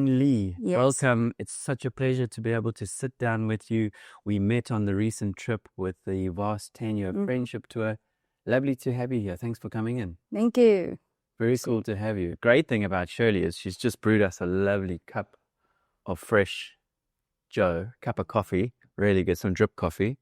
Lee. Yes. Welcome. It's such a pleasure to be able to sit down with you. We met on the recent trip with the Vast 10-year friendship tour. Lovely to have you here. Thanks for coming in. Thank you. Very cool to have you. Great thing about Shirley is she's just brewed us a lovely cup of fresh cup of coffee. Really good, some drip coffee.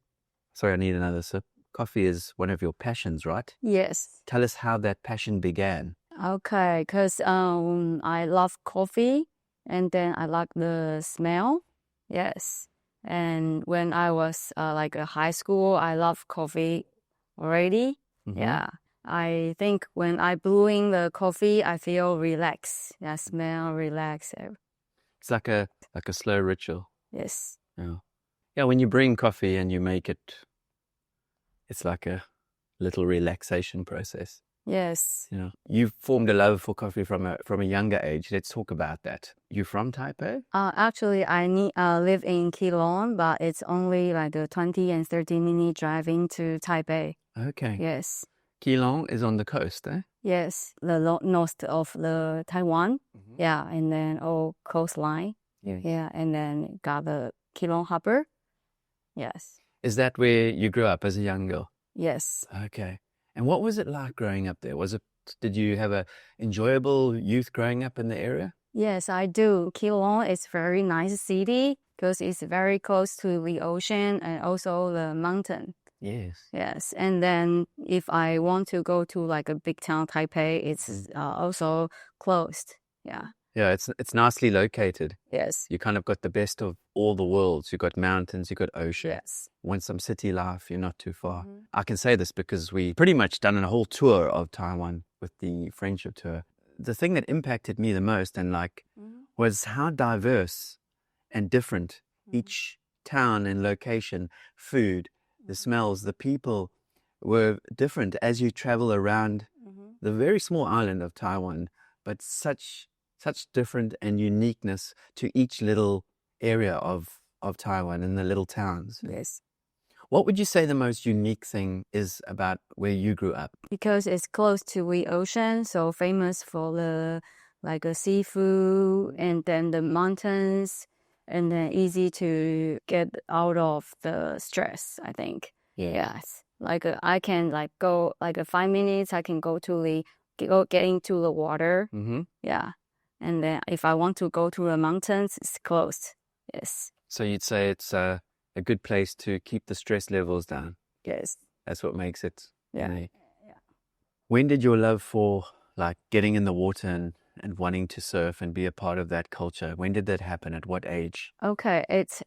Sorry, I need another sip. Coffee is one of your passions, right? Yes. Tell us how that passion began. Okay, because I love coffee, and then I like the smell. Yes. And when I was like a high school, I love coffee already. Yeah. I think when I brewing the coffee, I feel relaxed. I smell relaxed. It's like a slow ritual. Yes. Yeah, when you bring coffee and you make it, it's like a little relaxation process. Yes. You've formed a love for coffee from a younger age. Let's talk about that. You from Taipei? Actually, I live in Keelung, but it's only like a 20 and 30-minute driving to Taipei. Okay. Yes. Keelung is on the coast, eh? Yes, the north of the Taiwan. Yeah, and then coastline. Yes. Yeah, and then got the Keelung Harbor. Yes. Is that where you grew up as a young girl? Yes. Okay. And what was it like growing up there? Did you have a enjoyable youth growing up in the area? Yes, I do. Keelung is very nice city because it's very close to the ocean and also the mountain. Yes. Yes, and then if I want to go to like a big town, Taipei, it's also closed. Yeah. Yeah, it's nicely located. Yes. You kind of got the best of all the worlds. You got mountains, you got ocean. Yes. Want some city life, you're not too far. I can say this because we pretty much done a whole tour of Taiwan with the friendship tour. The thing that impacted me the most was how diverse and different each town and location, food, the smells, the people were different as you travel around the very small island of Taiwan, but such different and uniqueness to each little area of Taiwan and the little towns. Yes. What would you say the most unique thing is about where you grew up? Because it's close to the ocean, so famous for the seafood and then the mountains, and then easy to get out of the stress, I think. Yes. I can go 5 minutes, I can go to get into the water. Yeah. And then if I want to go to the mountains, it's closed. Yes. So you'd say it's a good place to keep the stress levels down. Yes. That's what makes it. Yeah. When did your love for getting in the water and wanting to surf and be a part of that culture, when did that happen? At what age? Okay, it's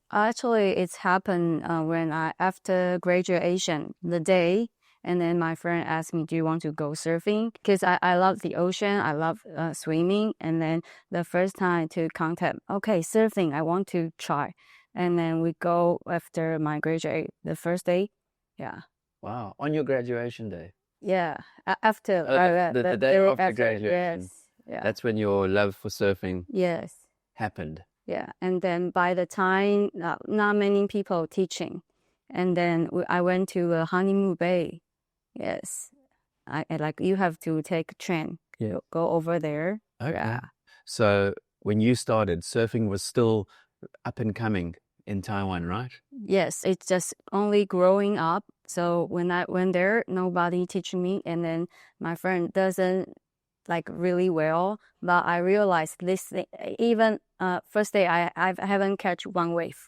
happened when after graduation, the day, and then my friend asked me, do you want to go surfing? Because I love the ocean, I love swimming, and then the first time to contact, okay, surfing, I want to try. And then we go after my graduate, the first day. Yeah. Wow, on your graduation day? Yeah, after. The day after graduation. Yes. Yeah. That's when your love for surfing happened. Yeah, and then by the time, not many people teaching. And then I went to Honeymoon Bay. Yes. You have to take a train. Yeah. Go over there. Okay. Yeah. So when you started, surfing was still up and coming in Taiwan, right? Yes, it's just only growing up. So when I went there, nobody teaching me. And then my friend doesn't really well, but I realized this thing, even first day I haven't catch one wave,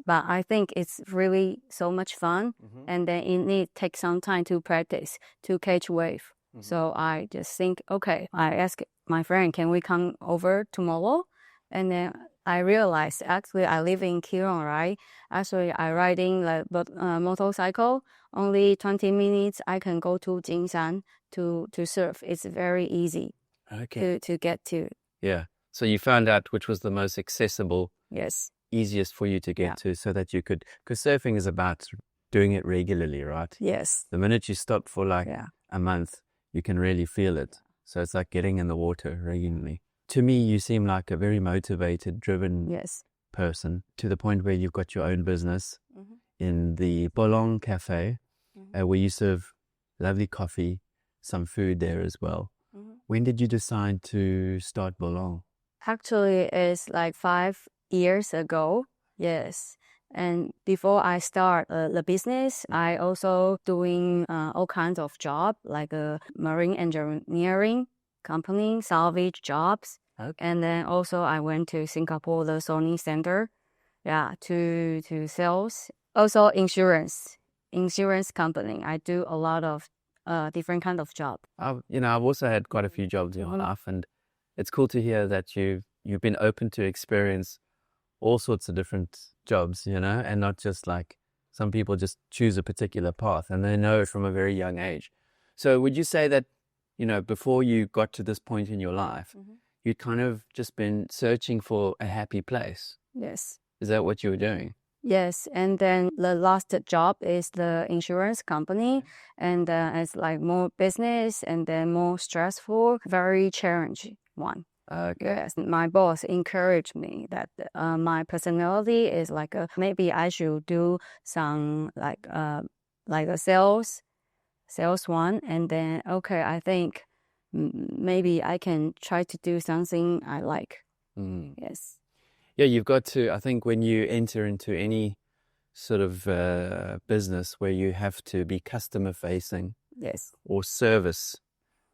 but I think it's really so much fun, and then it need take some time to practice to catch wave. So I just think, okay, I ask my friend, can we come over tomorrow? And then I realized actually I live in Keelung, right? Actually I riding motorcycle, only 20 minutes I can go to Jinshan to surf. It's very easy to get to. Yeah. So you found out which was the most accessible, easiest for you to get to, so that you could, because surfing is about doing it regularly, right? Yes. The minute you stop for a month, you can really feel it. So it's like getting in the water regularly. To me, you seem like a very motivated, driven person, to the point where you've got your own business in the Bolong Cafe, where you serve lovely coffee, some food there as well. When did you decide to start Bolong? Actually, it's like 5 years ago. Yes. And before I start the business, I also doing all kinds of job like a marine engineering company, salvage jobs. Okay. And then also I went to Singapore, the Sony Center, to sales. Also insurance company. I do a lot of different kind of job. I've also had quite a few jobs in my life, and it's cool to hear that you've been open to experience all sorts of different jobs, and not just like some people just choose a particular path and they know it from a very young age. So would you say that, before you got to this point in your life, you'd kind of just been searching for a happy place? Yes. Is that what you were doing? Yes, and then the last job is the insurance company, and it's like more business and then more stressful, very challenging one. Okay. Yes, my boss encouraged me that my personality is like maybe I should do some like a sales one, and then okay, I think maybe I can try to do something I like. Yes. Yeah, you've got to, I think when you enter into any sort of business where you have to be customer facing, Yes, or service,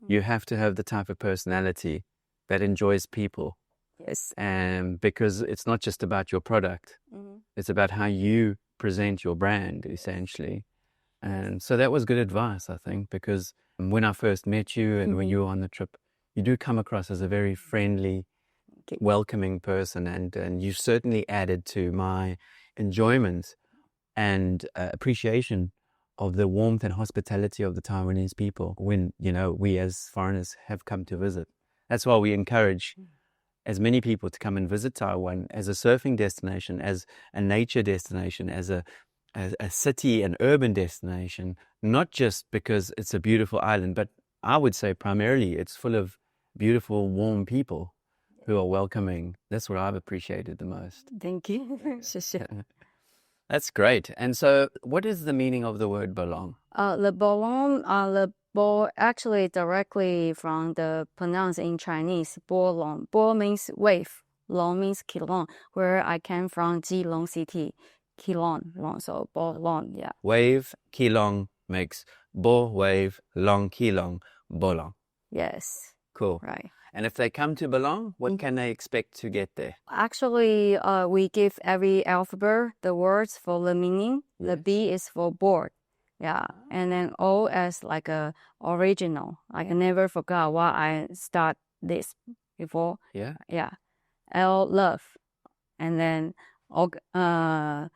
you have to have the type of personality that enjoys people. yes, And because it's not just about your product, it's about how you present your brand, essentially. And so that was good advice, I think, because when I first met you and when you were on the trip, you do come across as a very friendly, welcoming person, and you certainly added to my enjoyment and appreciation of the warmth and hospitality of the Taiwanese people when, we as foreigners have come to visit. That's why we encourage as many people to come and visit Taiwan as a surfing destination, as a nature destination, as a city and urban destination, not just because it's a beautiful island, but I would say primarily it's full of beautiful, warm people who are welcoming. That's what I've appreciated the most. Thank you. 谢谢. That's great. And so what is the meaning of the word Bolong? The Bolong, actually directly from the pronounce in Chinese, Bolong. Bo means wave, Long means Keelung, where I came from, Keelung City. Keelung, so Bolong, yeah. Wave, Keelung makes Bo wave, Long Keelung, Bolong. Yes. Cool. Right. And if they come to Bolong, what can they expect to get there? Actually, we give every alphabet the words for the meaning. Yes. The B is for board. Yeah. And then O as like a original. Like I never forgot why I start this before. Yeah. Yeah. L, love. And then love.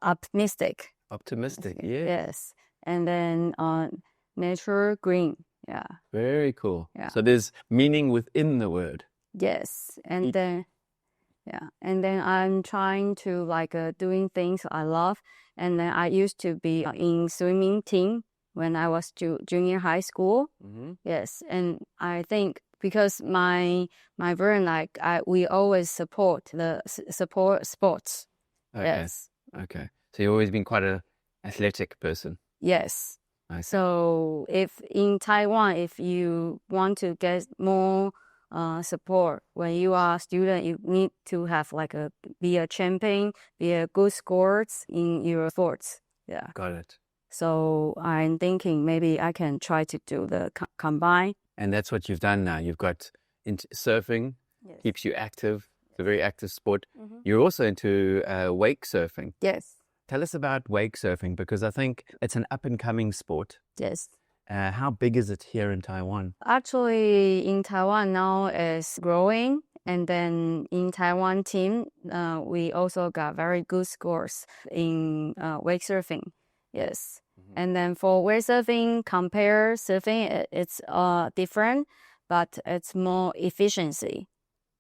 Optimistic. Optimistic, yeah. Yes. And then nature, green. Yeah. Very cool. Yeah. So there's meaning within the word. Yes. And then I'm trying to like doing things I love. And then I used to be in swimming team when I was junior high school. Yes. And I think because my brand, like we always support sports. Okay. Yes. Okay. So you've always been quite an athletic person. Yes. Okay. So if in Taiwan, if you want to get more support when you are a student, you need to have like be a champion, be a good scores in your sports. Yeah. Got it. So I'm thinking maybe I can try to do the combine. And that's what you've done now. You've got into surfing, Yes. keeps you active. It's a very active sport. You're also into wake surfing. Yes. Tell us about wake surfing, because I think it's an up-and-coming sport. Yes. How big is it here in Taiwan? Actually, in Taiwan now is growing. And then in Taiwan team, we also got very good scores in wake surfing. Yes. And then for wake surfing, compare surfing, it's different, but it's more efficiency.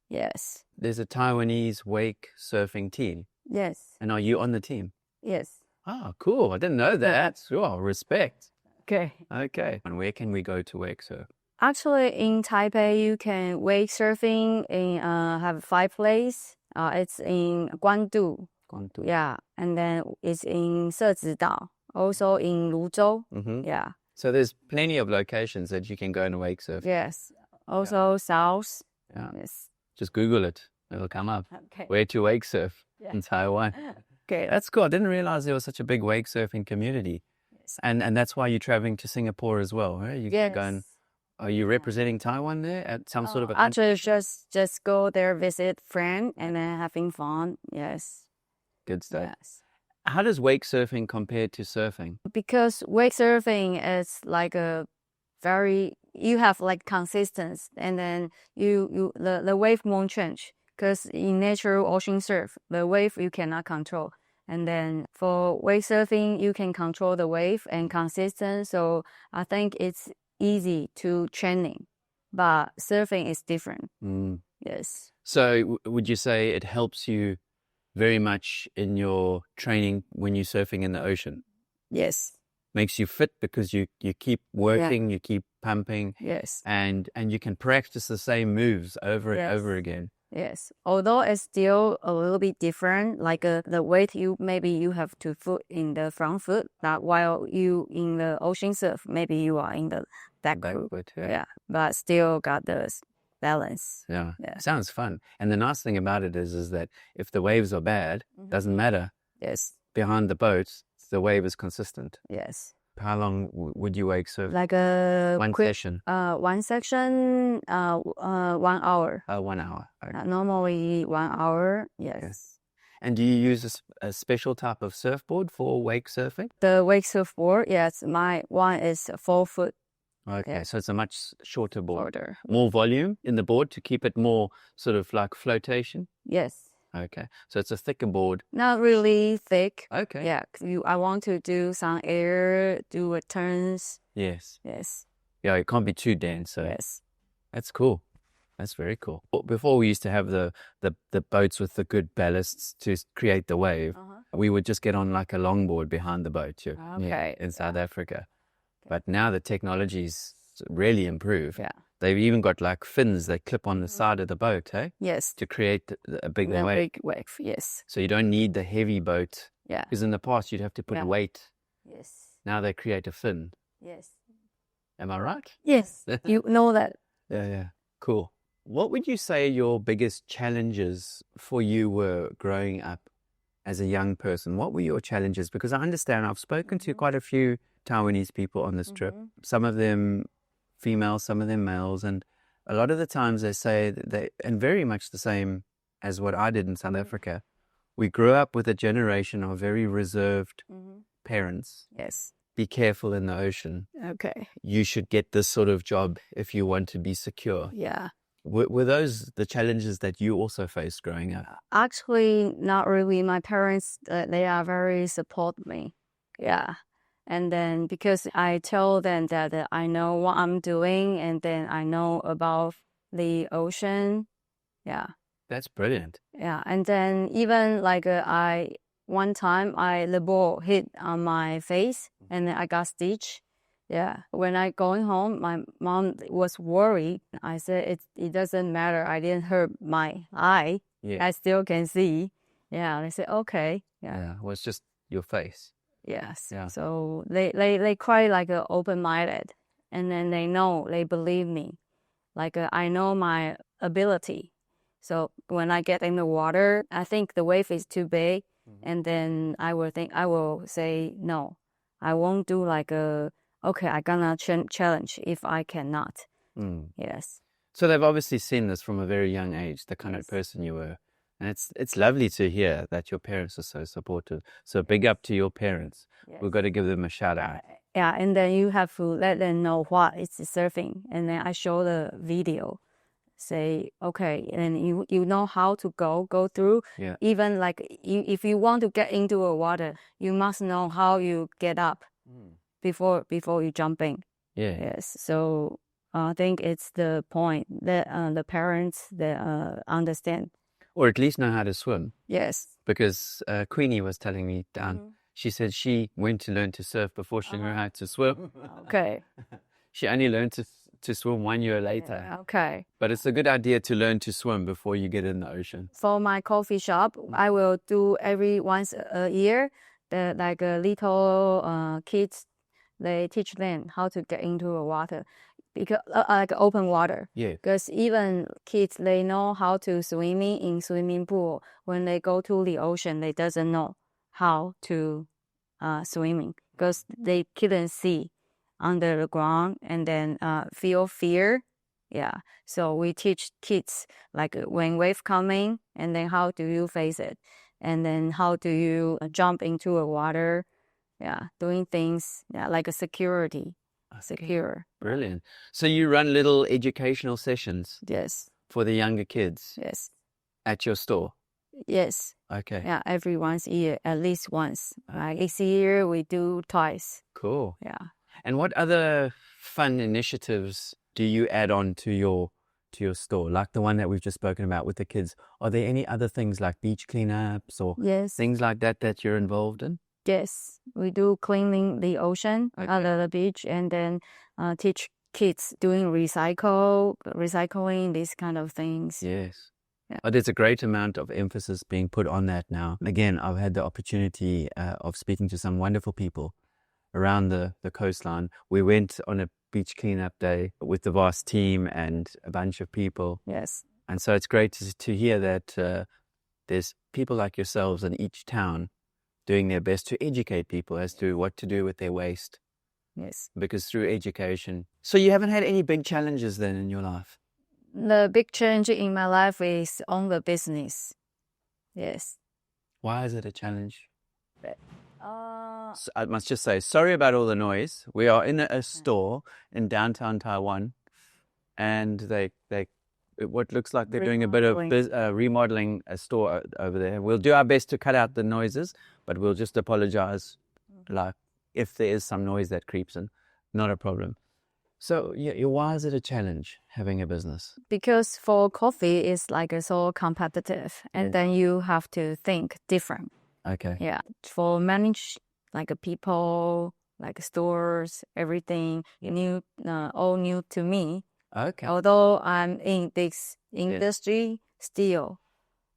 Yes. There's a Taiwanese wake surfing team. Yes. And are you on the team? Yes. Oh, cool. I didn't know that. Oh, respect. Okay. Okay. And where can we go to wake surf? Actually, in Taipei, you can wake surfing in have 5 places. It's in Guandu. Guandu. Yeah. And then it's in Sezidao. Also in Luzhou. Yeah. So there's plenty of locations that you can go and wake surf. Yes. Also south. Yeah. Yes. Just Google it. It'll come up. Okay. Where to wake surf Yeah. in Taiwan. Okay. That's cool. I didn't realize there was such a big wake surfing community. Yes. And that's why you're traveling to Singapore as well, right? Yes. Are you representing Taiwan there at some sort of a Actually, just go there, visit friend, and then having fun. Yes. good stuff? Yes. How does wake surfing compare to surfing? Because wake surfing is like you have like consistency, and then the wave won't change. Because in natural ocean surf, the wave you cannot control. And then for wake surfing, you can control the wave and consistent. So I think it's easy to training, but surfing is different. Yes. So would you say it helps you very much in your training when you're surfing in the ocean? Yes. Makes you fit because you keep working, you keep pumping. Yes. And you can practice the same moves over and over again. Yes. Although it's still a little bit different, like the weight maybe you have to put in the front foot, but while you in the ocean surf, maybe you are in the back foot. Yeah. But still got the balance. Yeah. Sounds fun. And the nice thing about it is that if the waves are bad, doesn't matter. Yes. Behind the boat, the wave is consistent. Yes. How long would you wake surf? Like a one session. 1 section, 1 hour. 1 hour. Okay. Normally 1 hour. Yes. And do you use a special type of surfboard for wake surfing? The wake surfboard, yes. My one is 4 foot. Okay, so it's a much shorter board. Shorter. More volume in the board to keep it more sort of like flotation? Yes. Okay, so it's a thicker board. Not really thick. Okay. Yeah, I want to do some air, do a turns. Yes. Yes. Yeah, it can't be too dense. So yes. That's cool. That's very cool. Before we used to have the boats with the good ballasts to create the wave. We would just get on like a longboard behind the boat in South Africa. Okay. But now the technology's really improved. Yeah. They've even got like fins they clip on the side of the boat, hey? Yes. To create a big wave. A big wave, yes. So you don't need the heavy boat. Yeah. Because in the past you'd have to put weight. Yes. Now they create a fin. Yes. Am I right? Yes. You know that. Yeah. Cool. What would you say your biggest challenges for you were growing up as a young person? What were your challenges? Because I understand I've spoken to quite a few Taiwanese people on this trip. Some of them females, some of them males. And a lot of the times they say that and very much the same as what I did in South Africa, we grew up with a generation of very reserved parents. Yes. Be careful in the ocean. Okay. You should get this sort of job if you want to be secure. Yeah. Were those the challenges that you also faced growing up? Actually, not really. My parents, they are very support me. Yeah. And then because I tell them that I know what I'm doing and then I know about the ocean. Yeah. That's brilliant. Yeah. And then even like one time the ball hit on my face and then I got stitched. Yeah. When I going home, my mom was worried. I said, it doesn't matter. I didn't hurt my eye. Yeah. I still can see. Yeah. They said, okay. Yeah. Well, it's just your face. Yes. Yeah. So they quite like open-minded. And then they believe me. Like I know my ability. So when I get in the water, I think the wave is too big. And then I will say, no, I won't do like okay, I'm gonna challenge if I cannot. Yes. So they've obviously seen this from a very young age, the kind of person you were. And it's lovely to hear that your parents are so supportive. So big up to your parents. Yes. We've got to give them a shout out. Yeah, and then you have to let them know what is surfing. And then I show the video. Say, okay, and you know how to go through. Yeah. Even like if you want to get into a water, you must know how you get up before you jump in. Yeah. Yes. So I think it's the point that the parents understand. Or at least know how to swim. Yes. Because Queenie was telling me down, she said she went to learn to surf before she knew how to swim. Okay. She only learned to swim 1 year later. Yeah, okay. But it's a good idea to learn to swim before you get in the ocean. For my coffee shop, I will do every once a year, like a little kids they teach them how to get into the water, because like open water. Yeah. Because even kids, they know how to swimming in swimming pool. When they go to the ocean, they doesn't know how to swimming because they couldn't see under the ground and then feel fear. Yeah. So we teach kids like when wave coming and then how do you face it, and then how do you jump into the water. Yeah, doing things like a security. Secure. Brilliant. So you run little educational sessions Yes. for the younger kids Yes. at your store? Yes. Okay. Yeah, every once a year, at least once. Like this year, we do twice. Cool. Yeah. And what other fun initiatives do you add on to your store, like the one that we've just spoken about with the kids? Are there any other things like beach cleanups or Yes. things like that you're involved in? Yes, we do cleaning the ocean under the beach, and then teach kids doing recycling, these kind of things. Yes. Yeah. Oh, there's a great amount of emphasis being put on that now. Again, I've had the opportunity of speaking to some wonderful people around the coastline. We went on a beach cleanup day with the vast team and a bunch of people. Yes. And so it's great to hear that there's people like yourselves in each town doing their best to educate people as to what to do with their waste. Yes. Because through education. So you haven't had any big challenges then in your life? The big change in my life is on the business. Yes. Why is it a challenge? Uh, So I must just say, sorry about all the noise. We are in a store in downtown Taiwan, and what looks like they're doing a bit of remodeling a store over there. We'll do our best to cut out the noises, but we'll just apologize, like if there is some noise that creeps in, not a problem. So yeah, why is it a challenge having a business? because for coffee, it's like so competitive, and then you have to think different. Okay. Yeah, for manage like people, like stores, everything new, all new to me. Okay. Although I'm in this industry still,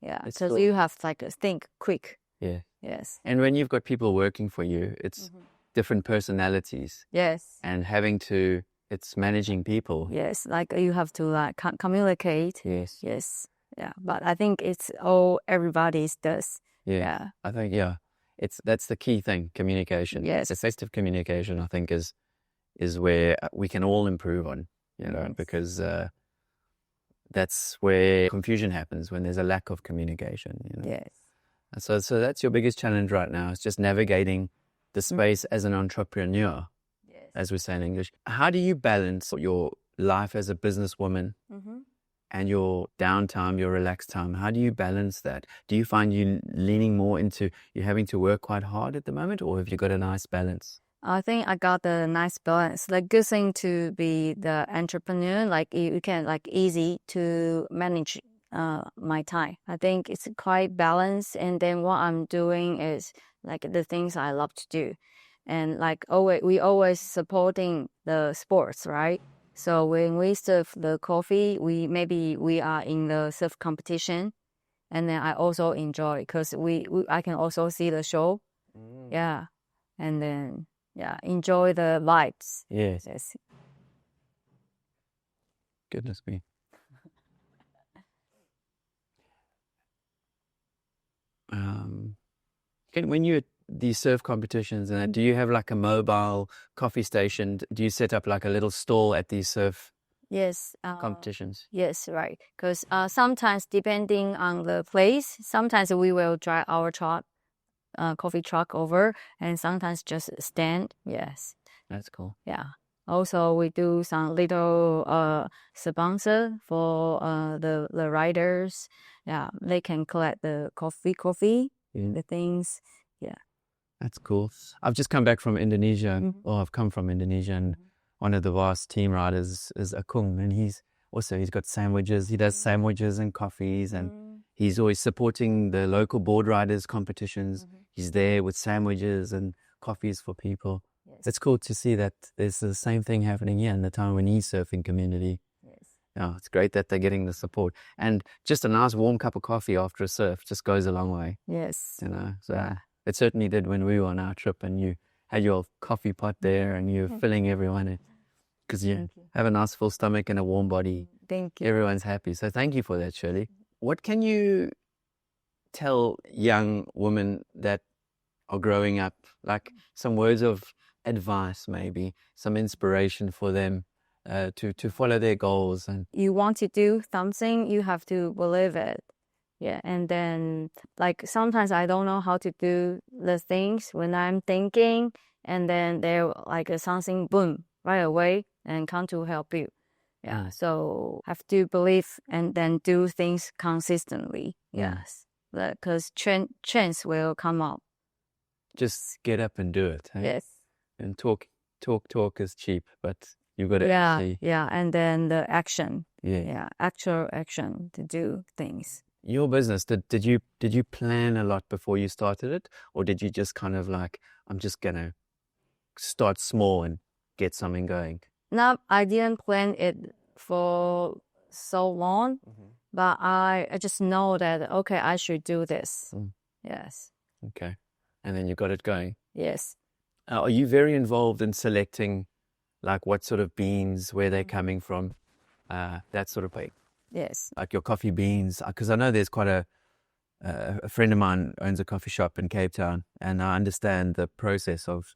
yeah, It's because cool. you have like to think quick. Yeah. Yes. And when you've got people working for you, it's different personalities, Yes. and it's managing people. Yes. Like you have to like communicate. Yes. Yes. Yeah. But I think it's all everybody's does. Yeah. I think, that's the key thing, communication. Yes. Effective communication, I think, is where we can all improve on, Yes. because that's where confusion happens, when there's a lack of communication. Yes. And so that's your biggest challenge right now. It's just navigating the space as an entrepreneur, Yes. as we say in English. How do you balance your life as a businesswoman and your downtime, your relaxed time? How do you balance that? Do you find you leaning more into you having to work quite hard at the moment, or have you got a nice balance? I think I got the nice balance. The good thing to be the entrepreneur, like you can like easy to manage my time. I think it's quite balanced. And then what I'm doing is like the things I love to do. And like we always supporting the sports, right? So when we serve the coffee, we are in the surf competition, and then I also enjoy because I can also see the show, yeah, and then enjoy the vibes. Yes. Yes. Goodness me. When you these surf competitions, and do you have like a mobile coffee station? Do you set up like a little stall at these surf Yes. competitions? Yes, right. Because sometimes depending on the place, sometimes we will drive our truck, coffee truck over, and sometimes just stand. Yes. That's cool. Yeah. Also, we do some little sponsor for the riders. Yeah, they can collect the coffee, the things. Yeah. That's cool. I've just come back from Indonesia. I've come from Indonesia, and one of the vast team riders is Akung, and he's got sandwiches. He does sandwiches and coffees, and he's always supporting the local board riders competitions. He's there with sandwiches and coffees for people. Yes. It's cool to see that there's the same thing happening here in the Taiwanese surfing community. Yes. Yeah, it's great that they're getting the support. And just a nice warm cup of coffee after a surf just goes a long way. Yes. So it certainly did when we were on our trip, and had your coffee pot there and you're filling everyone in. Because you have a nice full stomach and a warm body. Thank you. Everyone's happy. So thank you for that, Shirley. What can you tell young women that are growing up, like some words of advice, maybe some inspiration for them to follow their goals? And You want to do something, you have to believe it. Yeah, and then like sometimes I don't know how to do the things when I'm thinking, and then there like something boom right away and come to help you. Yeah, so have to believe and then do things consistently. Yes, because chance will come up. just get up and do it. Hey? Yes. And talk is cheap, but you've got to Yeah, actually. yeah, and then the action. Yeah. Yeah, actual action to do things. Your business, did you plan a lot before you started it, or did you just kind of like, I'm just gonna start small and get something going? No, I didn't plan it for so long, but I just know that okay, I should do this. Yes, Okay, and then you got it going. yes, Are you very involved in selecting, like what sort of beans, where they're coming from, that sort of thing? yes. Like your coffee beans, because I know there's quite a friend of mine owns a coffee shop in Cape Town, and I understand the process of,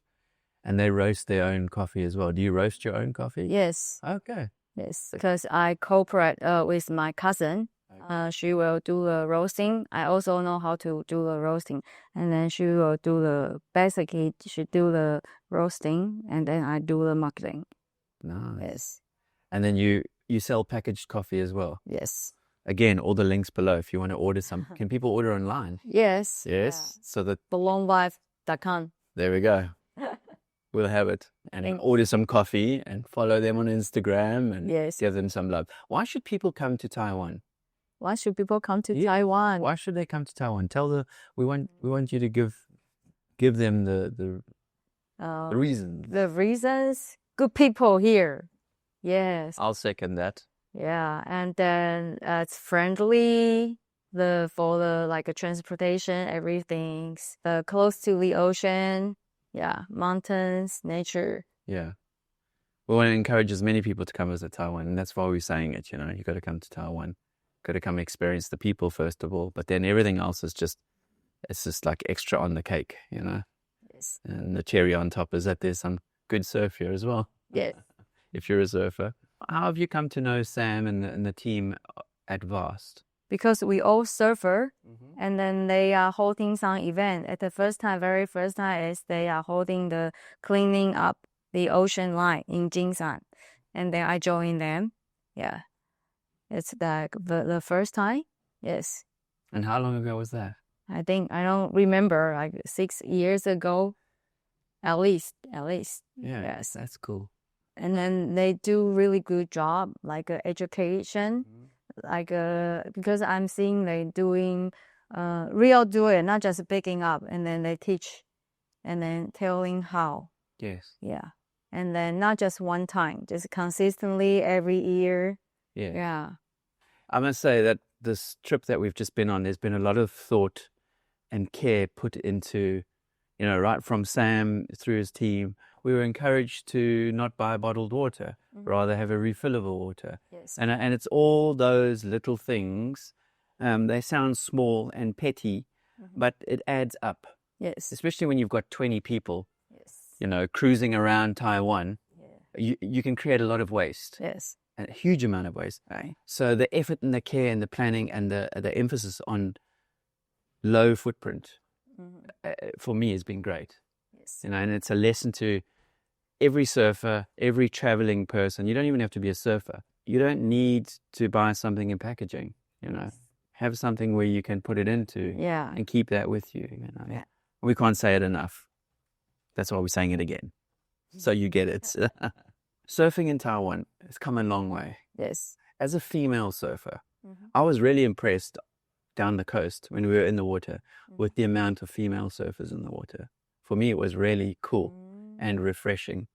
and they roast their own coffee as well. Do you roast your own coffee? Yes, Okay. yes, because I cooperate with my cousin. She will do the roasting. I also know how to do the roasting, and then she will do basically she do the roasting, and then I do the marketing. Nice. Yes, And then you sell packaged coffee as well. yes, Again, all the links below if you want to order some. Can people order online? yes. Yes. Yeah. So that BolongWife.com. there we go. We'll have it. And order some coffee and follow them on Instagram and Yes. give them some love. Why should people come to Taiwan? Why should people come to Taiwan? Why should they come to Taiwan? We want you to give them the reasons. The reasons, good people here. Yes. I'll second that. Yeah, and then it's friendly. For the like transportation, everything's close to the ocean. Yeah, mountains, nature. Yeah. We want to encourage as many people to come visit Taiwan, and that's why we're saying it. You got to come to Taiwan. Got to come experience the people first of all, but then everything else is just like extra on the cake. Yes. And the cherry on top is that there's some good surf here as well. Yes. If you're a surfer. How have you come to know Sam and the team at Vast? Because we all surfer, and then they are holding some event. At the very first time is they are holding the cleaning up the ocean line in Jinsan, and then I join them. Yeah, it's like the first time. Yes. And how long ago was that? I think I don't remember, like 6 years ago, at least. Yeah. Yes. That's cool. And then they do really good job, like education, like because I'm seeing they doing real do it, not just picking up, and then they teach, and then telling how. Yes. Yeah, and then not just one time, just consistently every year. Yeah. Yeah. I must say that this trip that we've just been on, there's been a lot of thought and care put into, right from Sam through his team. We were encouraged to not buy bottled water, rather have a refillable water. Yes. And it's all those little things. They sound small and petty, but it adds up. Yes. Especially when you've got 20 people, Yes. cruising around Taiwan. Yeah. You can create a lot of waste. Yes. A huge amount of waste. Right. So the effort and the care and the planning and the emphasis on low footprint for me has been great. Yes. And it's a lesson to every surfer, every traveling person. You don't even have to be a surfer. You don't need to buy something in packaging. Have something where you can put it into and keep that with you. Yeah. We can't say it enough. That's why we're saying it again. So you get it. Surfing in Taiwan has come a long way. Yes. As a female surfer, I was really impressed down the coast when we were in the water with the amount of female surfers in the water. For me, it was really cool and refreshing.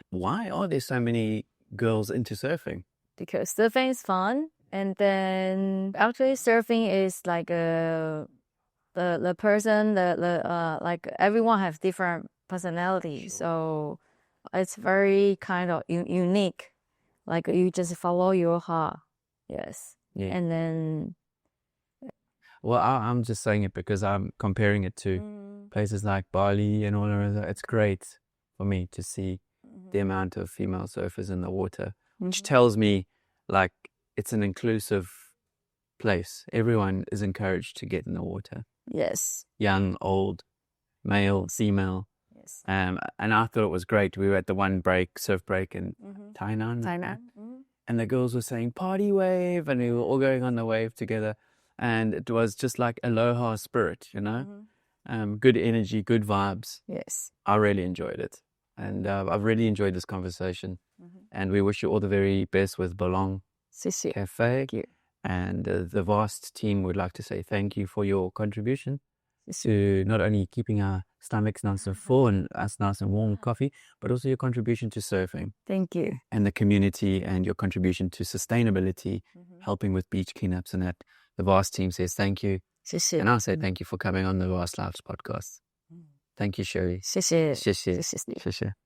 Why are there so many girls into surfing? Because surfing is fun, and then actually surfing is like the person like everyone has different personality. So it's very kind of unique. Like you just follow your heart. Yes. Yeah. And then. Well, I'm just saying it because I'm comparing it to places like Bali and all of that. It's great for me to see the amount of female surfers in the water, which tells me like it's an inclusive place. Everyone is encouraged to get in the water. Yes. Young, old, male, female. Yes. And I thought it was great. We were at the one surf break in Tainan. And the girls were saying party wave, and we were all going on the wave together. And it was just like aloha spirit, you know, good energy, good vibes. Yes. I really enjoyed it. And I've really enjoyed this conversation. And we wish you all the very best with Bolong Cafe. Thank you. And the vast team would like to say thank you for your contribution to not only keeping our stomachs nice and full and us nice and warm coffee, but also your contribution to surfing. Thank you. And the community, and your contribution to sustainability, helping with beach cleanups and that. The vast team says thank you. And I say thank you for coming on the Vast Lives podcast. Thank you, Shirley. 谢谢。谢谢。谢谢。谢谢。